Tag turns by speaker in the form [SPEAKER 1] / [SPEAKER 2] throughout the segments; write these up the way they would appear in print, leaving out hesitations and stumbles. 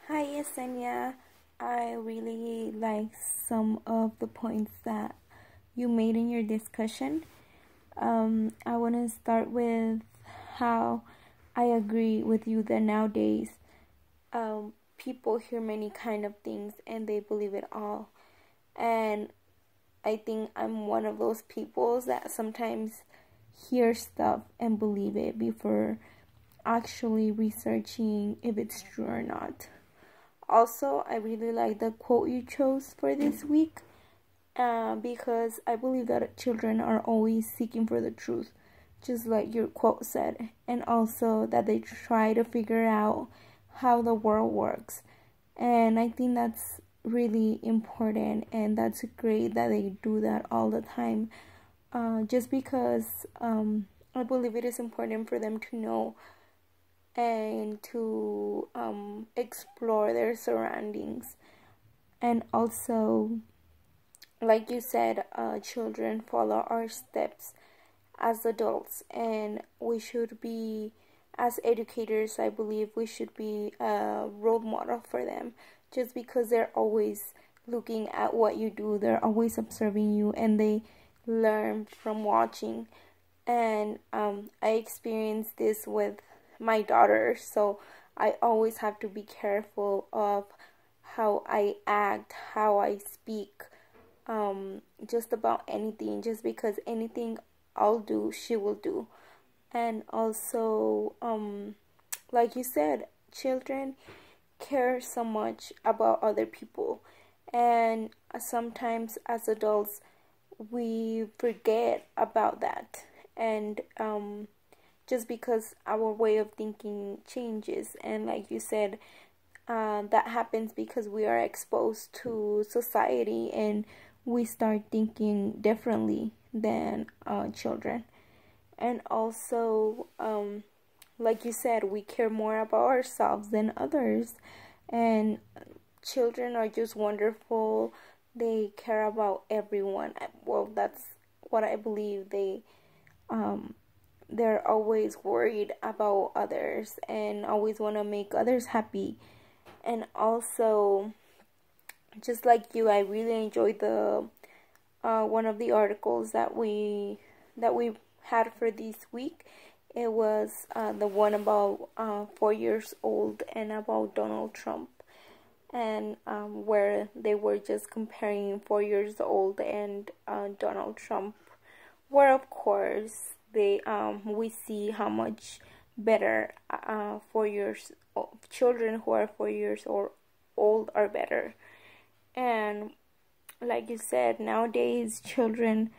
[SPEAKER 1] Hi, Yesenia. I really like some of the points that you made in your discussion. I want to start with how I agree with you that nowadays people hear many kind of things and they believe it all. And I think I'm one of those people that sometimes hear stuff and believe it before actually researching if it's true or not. Also, I really like the quote you chose for this week because I believe that children are always seeking for the truth, just like your quote said, and also that they try to figure out how the world works. And I think that's really important, and that's great that they do that all the time, just because I believe it is important for them to know and to explore their surroundings. And also, like you said, children follow our steps as adults, and we should be, as educators, I believe we should be a role model for them, just because they're always looking at what you do, they're always observing you, and they learn from watching. And I experienced this with my daughter, so I always have to be careful of how I act, how I speak, just about anything, just because anything I'll do, she will do. And also, like you said, children care so much about other people, and sometimes as adults we forget about that. And just because our way of thinking changes, and like you said, that happens because we are exposed to society and we start thinking differently than children. And also, like you said, we care more about ourselves than others, and children are just wonderful. They care about everyone. Well, that's what I believe. They're always worried about others and always want to make others happy. And also, just like you, I really enjoyed the one of the articles that we had for this week. It was the one about 4 years old and about Donald Trump, and where they were just comparing 4 years old and Donald Trump, where of course they we see how much better 4 years children who are 4 years or old are better. And like you said, nowadays children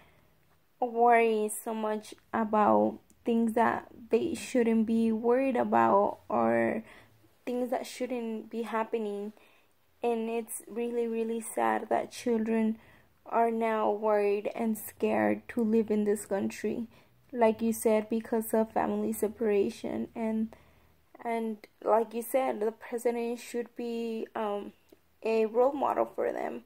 [SPEAKER 1] worry so much about things that they shouldn't be worried about, or things that shouldn't be happening. And it's really, really sad that children are now worried and scared to live in this country, like you said, because of family separation. And like you said, the president should be a role model for them,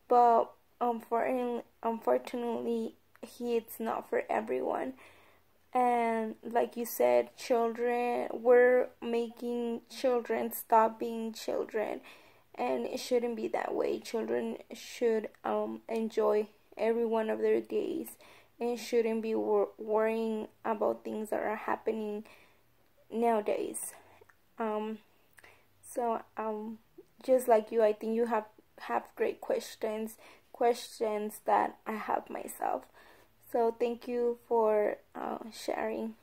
[SPEAKER 1] but unfortunately it's not for everyone. And like you said, we're making children stop being children, and it shouldn't be that way. Children should enjoy every one of their days, and shouldn't be worrying about things that are happening nowadays. um so just like you, I think you have great questions that I have myself. So thank you for sharing.